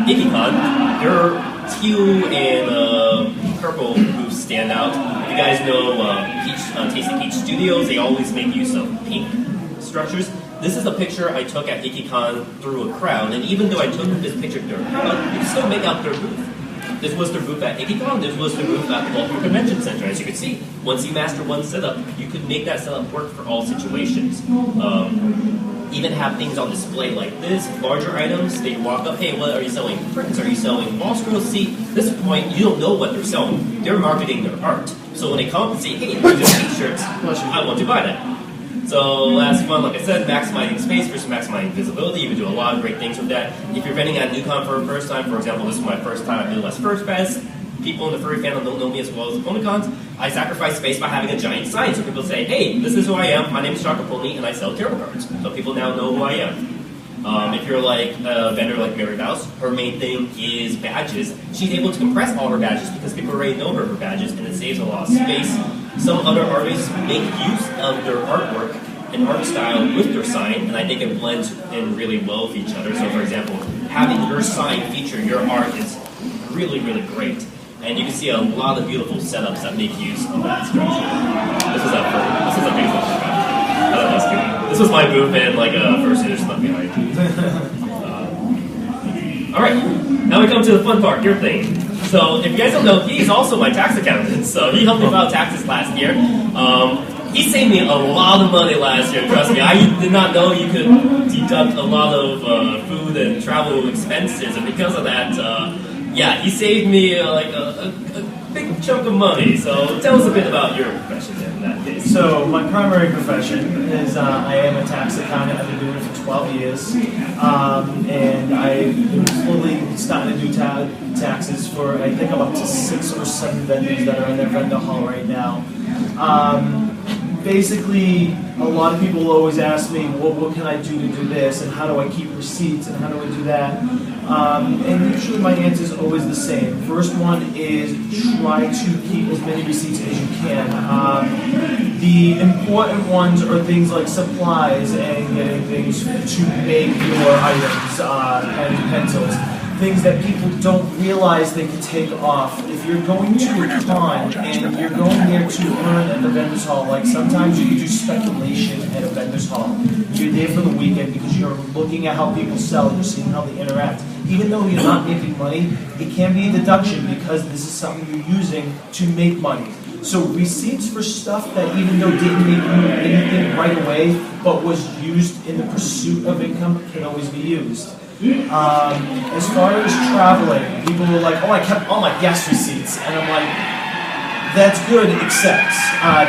IkiCon, their teal and purple booths stand out. If you guys know Tasty Peach Studios, they always make use of pink structures. This is a picture I took at IkiCon through a crowd, and even though I took this picture through a crowd, you can still make out their booth. This was their booth at IkiCon, this was their booth at the Baltimore Convention Center. As you can see, once you master one setup, you could make that setup work for all situations. Even have things on display like this, larger items, they walk up, hey, what are you selling? Prints, are you selling wall scrolls? See, at this point, you don't know what they're selling. They're marketing their art. So when they come and say, hey, here's your t-shirts, I want to buy that. So that's fun, like I said, maximizing space versus maximizing visibility. You can do a lot of great things with that. If you're renting at NewCon for the first time, for example, this is my first time at Midwest First Fest. People in the furry fandom don't know me as well as the Ponycons. I sacrifice space by having a giant sign so people say, hey, this is who I am. My name is Shaka Pony and I sell tarot cards. So people now know who I am. If you're like a vendor like Mary Mouse, her main thing is badges. She's able to compress all her badges because people already know her badges and it saves a lot of space. Some other artists make use of their artwork and art style with their sign, and I think it blends in really well with each other. So for example, having your sign feature your art is really, really great. And you can see a lot of beautiful setups that make use of that structure. This is a beautiful structure. This was my booth and like first year stuff behind. Alright, now we come to the fun part, your thing. So if you guys don't know, he's also my tax accountant. So he helped me file taxes last year. He saved me a lot of money last year, trust me. I did not know you could deduct a lot of food and travel expenses, and because of that, yeah, he saved me like a big chunk of money. So tell us a bit about your profession in that case. So my primary profession is I am a tax accountant. I've been doing it for 12 years. And I've been slowly starting to do taxes for, I think I'm up to 6 or 7 vendors that are in their vendor hall right now. Basically, a lot of people always ask me, well, what can I do to do this, and how do I keep receipts, and how do I do that? And usually my answer is always the same. First one is try to keep as many receipts as you can. The important ones are things like supplies and getting things to make your items, pens, pencils. Things that people don't realize they can take off. If you're going to a con and you're going there to learn at the vendor's hall, like sometimes you can do speculation at a vendor's hall. You're there for the weekend because you're looking at how people sell, you're seeing how they interact. Even though you're not making money, it can be a deduction because this is something you're using to make money. So receipts for stuff that even though didn't make you anything right away, but was used in the pursuit of income can always be used. As far as traveling, people were like, oh, I kept all my gas receipts. And I'm like, that's good, except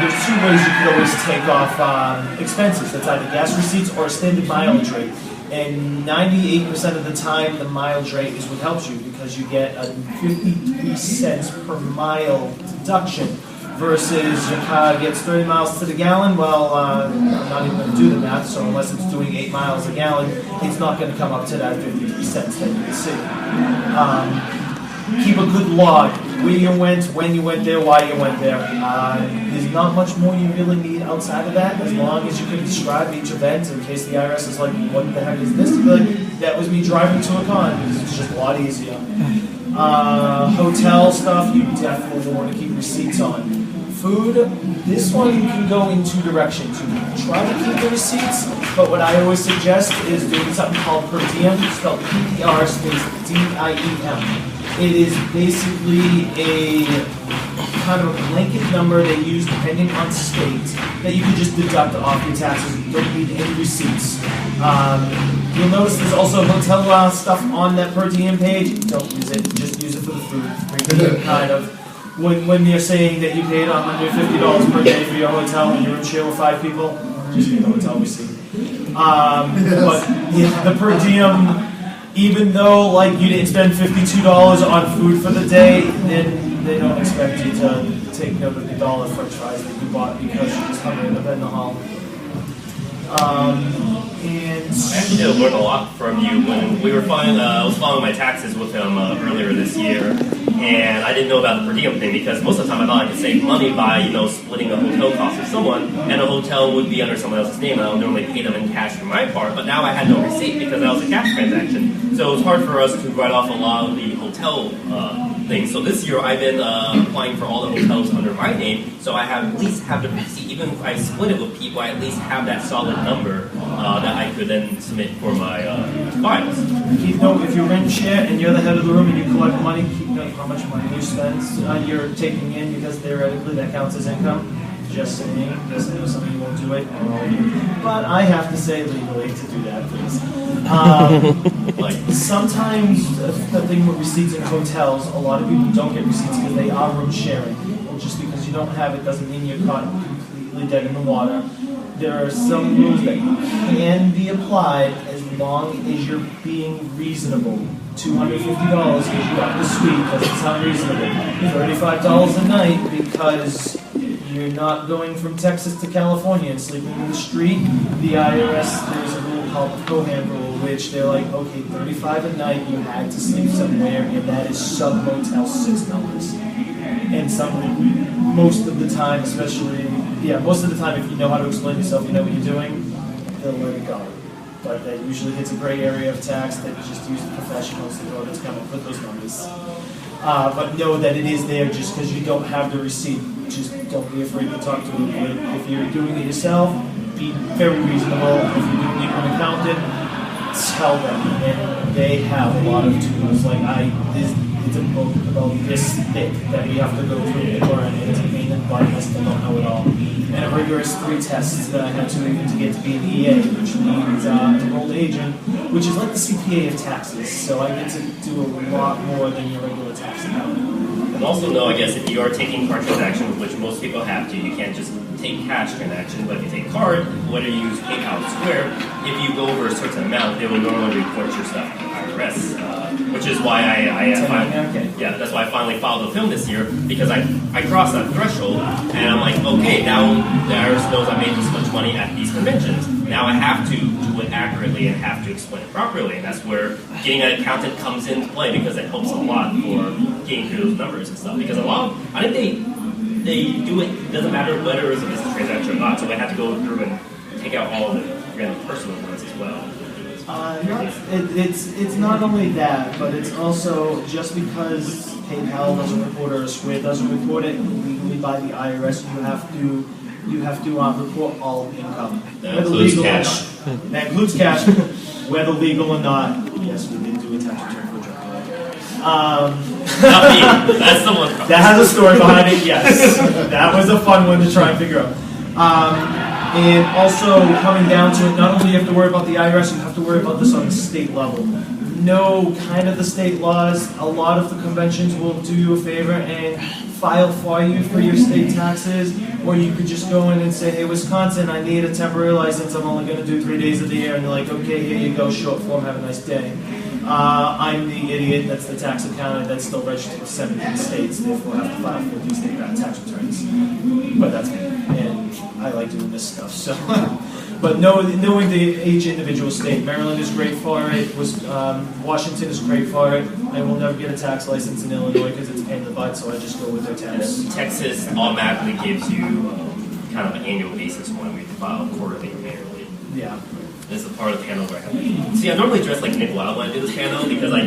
there's 2 ways you could always take off expenses. That's either gas receipts or a standard mileage rate. And 98% of the time, the mileage rate is what helps you because you get a 53 cents per mile deduction versus your car gets 30 miles to the gallon. Well, I'm not even going to do the math, so unless it's doing 8 miles a gallon, it's not going to come up to that 53 cents that you can see. Keep a good log. Where you went, when you went there, why you went there. There's not much more you really need outside of that, as long as you can describe each event in case the IRS is like, what the heck is this? Like, that was me driving to a con, because it's just a lot easier. Hotel stuff, you definitely want to keep receipts on. Food, this one you can go in 2 directions. You can try to keep the receipts, but what I always suggest is doing something called per diem, spelled PPR, space DIEM. It is basically a kind of a blanket number they use depending on state that you can just deduct off your taxes. You don't need any receipts. You'll notice there's also hotel stuff on that per diem page. Don't use it, just use it for the food. Per diem kind of. When they're saying that you paid $150 per day for your hotel and you're in share with 5 people, just get the hotel receipt. But yeah, the per diem, even though like you didn't spend $52 on food for the day, then they don't expect you to take note of the dollar French fries that you bought because you just hung in the vendor hall. And I actually did learn a lot from you when we were following. I was following my taxes with him earlier this year, and I didn't know about the per diem thing because most of the time I thought I could save money by splitting a hotel cost with someone, and a hotel would be under someone else's name, and I would normally pay them in cash for my part. But now I had no receipt because that was a cash transaction, so it was hard for us to write off a lot of the hotel things. So this year I've been applying for all the hotels under my name, so I at least have the receipt. Even if I split it with people, I at least have that solid number that I could then submit for my files. Keep note, if you rent share and you're the head of the room and you collect money, keep note how much money you spend you're taking in, because theoretically that counts as income. Just saying, because I know some of you won't do it, but I have to say legally to do that, please. Sometimes the thing with receipts in hotels, a lot of people don't get receipts because they are room sharing. Well, just because you don't have it doesn't mean you're caught completely dead in the water. There are some rules that can be applied as long as you're being reasonable. $250 because you have the suite doesn't sound reasonable. $35 a night because you're not going from Texas to California and sleeping in the street. The IRS, there's a rule called the Cohan rule, which they're like, okay, $35 a night, you had to sleep somewhere, and that is sub-motel $6. And most of the time, most of the time, if you know how to explain yourself, you know what you're doing, they'll let it go. But that usually hits a gray area of tax that you just use the professionals to go to come and put those numbers. But know that it is there just because you don't have the receipt. Just don't be afraid to talk to them. If you're doing it yourself, be very reasonable. If you're doing it with an accountant, tell them. And they have a lot of tools. It's a book about this thick that we have to go through to learn. It's a pain in the butt. I still don't know it all. And a rigorous 3 tests that I had to get to be an EA, which means enrolled agent, which is like the CPA of taxes. So I get to do a lot more than your regular tax accountant. And also know, I guess, if you are taking card transactions, which most people have to, you can't just take cash transactions. But if you take card, whether you use PayPal or Square, if you go over a certain amount, they will normally report your stuff to the IRS, which is why that's why I finally filed a film this year, because I crossed that threshold, and I'm like, okay, now the IRS knows I made this much money at these conventions. Now I have to do it accurately and have to explain it properly, and that's where getting an accountant comes into play, because it helps a lot for getting through those numbers and stuff. Because I think they do it. It doesn't matter whether it's a business transaction or not, so they have to go through and take out all the random personal ones as well. It's not only that, but it's also just because PayPal doesn't report it or Square doesn't report it legally by the IRS, you have to report all income. That includes cash. That includes cash, whether legal or not. Yes, we did do a tax return for drug Not me. That's the one. That has a story behind it, yes. That was a fun one to try and figure out. And also, coming down to it, not only do you have to worry about the IRS, you have to worry about this on the state level. Know kind of the state laws. A lot of the conventions will do you a favor and file for you for your state taxes, or you could just go in and say, hey, Wisconsin, I need a temporary license. I'm only going to do 3 days of the year. And they're like, okay, here you go, short form, have a nice day. I'm the idiot that's the tax accountant that's still registered to 17 states, therefore have to file 50 state tax returns. But that's me, and I like doing this stuff. So, but knowing each individual state, Maryland is great for it. Washington is great for it. I will never get a tax license in Illinois because it's a pain in the butt, so I just go with their tax. Texas automatically gives you kind of an annual basis one. We file quarterly or annually. Yeah. This is a part of the panel where I have. See, I normally dress like Nick Wilde when I do this panel because I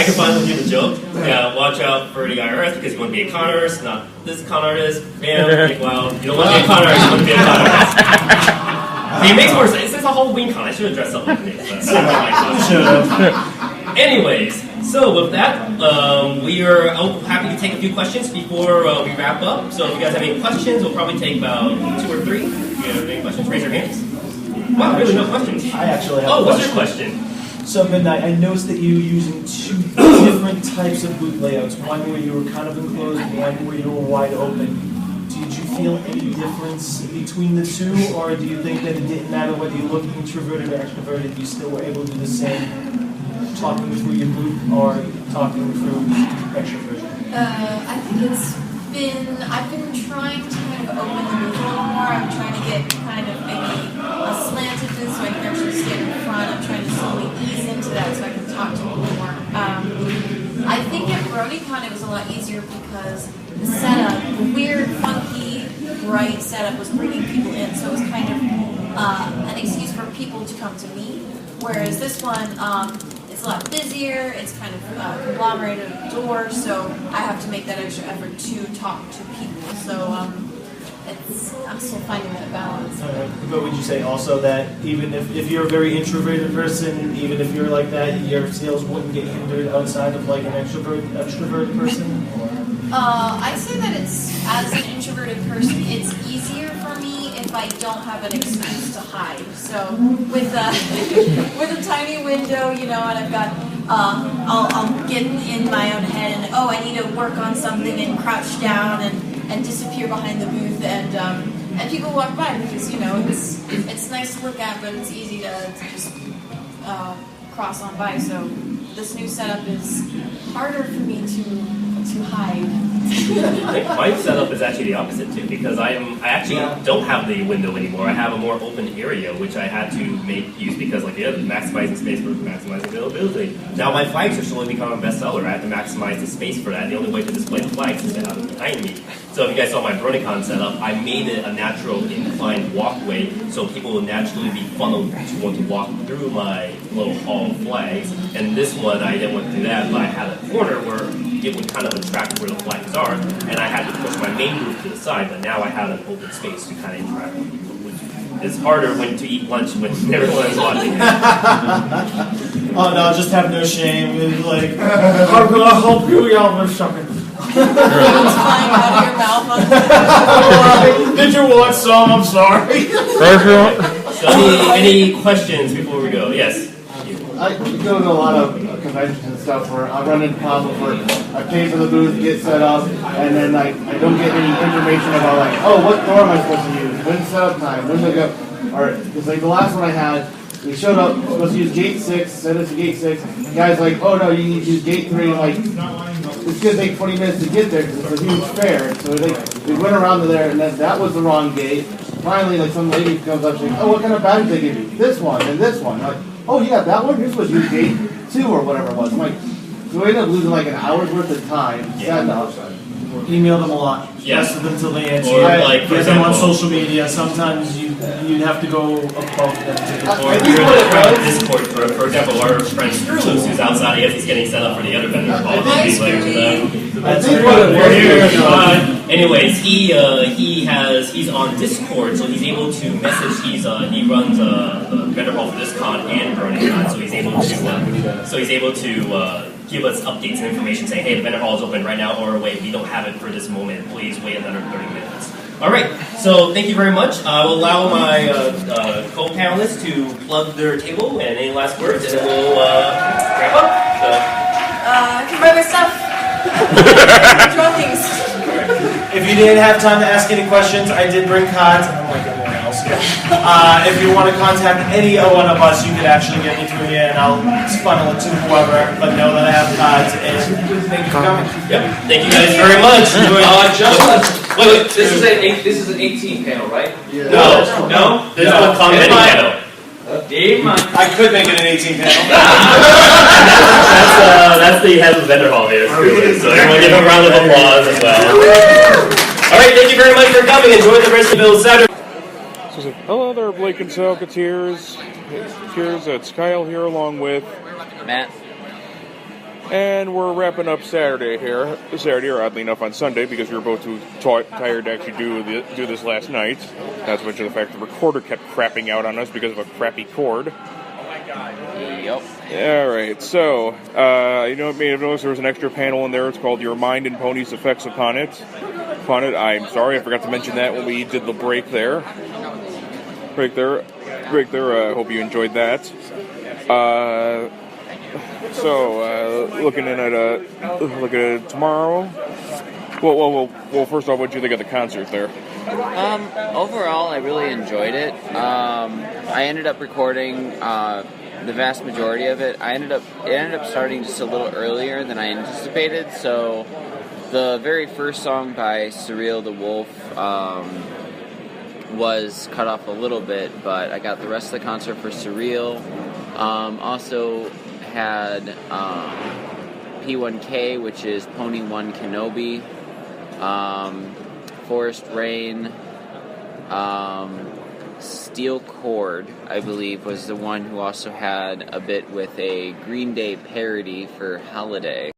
can finally do the joke. Yeah, watch out for the IRS because you want to be a con artist, not this con artist. Bam, Nick Wilde. You don't want to be a con artist, you want to be a con artist. It makes more sense. It's a Halloween con. I should have dressed up like Nick. Should have. Anyways, so with that, we are happy to take a few questions before we wrap up. So if you guys have any questions, we'll probably take about 2 or 3. If you have any questions, raise your hands. Wow, really no questions. I actually have a question. What's your question? So, Midnight, I noticed that you were using 2 different types of booth layouts. One where you were kind of enclosed, one where you were wide open. Did you feel any difference between the 2, or do you think that it didn't matter whether you looked introverted or extroverted, you still were able to do the same, talking through your booth or talking through extroversion? I think I've been trying to kind of open the booth a little more. I'm trying to get kind of maybe a slant BronyCon, it was a lot easier because the setup, the weird, funky, bright setup was bringing people in, so it was kind of an excuse for people to come to me. Whereas this one, it's a lot busier, it's kind of conglomerated door, so I have to make that extra effort to talk to people. So I'm still finding that balance. But would you say also that even if you're a very introverted person, even if you're like that, your sales wouldn't get hindered outside of like an extroverted person? I say that as an introverted person, it's easier for me if I don't have an excuse to hide. So with with a tiny window, and I've got, I'll get in my own head and I need to work on something and crouch down and disappear behind the booth and people walk by because it's nice to look at, but it's easy to just cross on by. So this new setup is harder for me to hide. I think my setup is actually the opposite too, because I actually don't have the window anymore. I have a more open area, which I had to make use because, maximizing space for maximizing availability. Now my flags are slowly becoming a bestseller. I have to maximize the space for that. The only way to display the flags is to have them behind me. So if you guys saw my BronyCon setup, I made it a natural inclined walkway, so people will naturally be funneled to want to walk through my little hall of flags. And this one, I didn't want to do that, but I had a corner where it would kind of attract where the flags are, and I had to push my main booth to the side, but now I have an open space to kind of interact with people. It's harder when to eat lunch when everyone is watching. Oh no, just have no shame. It's like, how can I help you? Y'all are sucking. It's flying out of your mouth. Did you watch some? I'm sorry. So any questions before we go? Yes. I go to a lot of conventions and stuff where I run into problems where I pay for the booth, get set up, and then I don't get any information about what door am I supposed to use? When's setup time? When do I go? Or because the last one I had, we showed up supposed to use gate 6, set us to gate 6. The guy's like, oh no, you need to use gate 3. It's gonna take 20 minutes to get there because it's a huge fair. So we went around to there, and that was the wrong gate. Finally, some lady comes up, she's like, oh, what kind of badge they give you? This one and this one. I'm like, oh yeah, that one? You're supposed to use gate 2 or whatever it was. I'm like, so we ended up losing an hour's worth of time. Email them a lot. Yes. Listen them till they answer. Or get them on social media. Sometimes you'd have to go above them. Or if you're in the private Discord, for example, our friend Screwloose, who's outside, I guess he's getting set up for the other vendor call. Anyways, he's on Discord, so he's able to message. He runs the vendor hall for this con and BronyCon, so he's able to give us updates and information, saying, hey, the vendor hall is open right now, or wait, we don't have it for this moment. Please wait another 30 minutes. All right, so thank you very much. I will allow my co-panelists to plug their table and any last words, and then we'll wrap up. I can buy my stuff. Drawings. If you didn't have time to ask any questions, I did bring cards. Unlike everyone else here. If you want to contact any one of us, you could actually get me through here, and I'll funnel it to whoever. But know that I have cards, and thank you for coming. Yep. Thank you guys very much. Wait. This is an 18 panel, right? Yeah. No. This is a commenting panel. I could make it an 18 panel. That's the head of the vendor hall here. So everyone give a round of applause as well. All right, thank you very much for coming. Enjoy the rest of Ponyville Ciderfest. Hello there, Blake and Salketeers. It's Kyle here along with Matt. And we're wrapping up Saturday, or oddly enough on Sunday, because we were both too tired to actually do this last night. Not to mention the fact the recorder kept crapping out on us because of a crappy cord. Yep. Alright, so, you may have noticed there was an extra panel in there. It's called Your Mind and Pony's Effects Upon It. I'm sorry, I forgot to mention that when we did the break there. I hope you enjoyed that. Looking at it tomorrow. Well, first off, what did you think of the concert there? Overall, I really enjoyed it. I ended up recording the vast majority of it. It ended up starting just a little earlier than I anticipated. So, the very first song by Surreal the Wolf was cut off a little bit, but I got the rest of the concert for Surreal. Also had P1K, which is Pony 1 Kenobi, Forest Rain, Steel Cord, I believe, was the one who also had a bit with a Green Day parody for Holiday.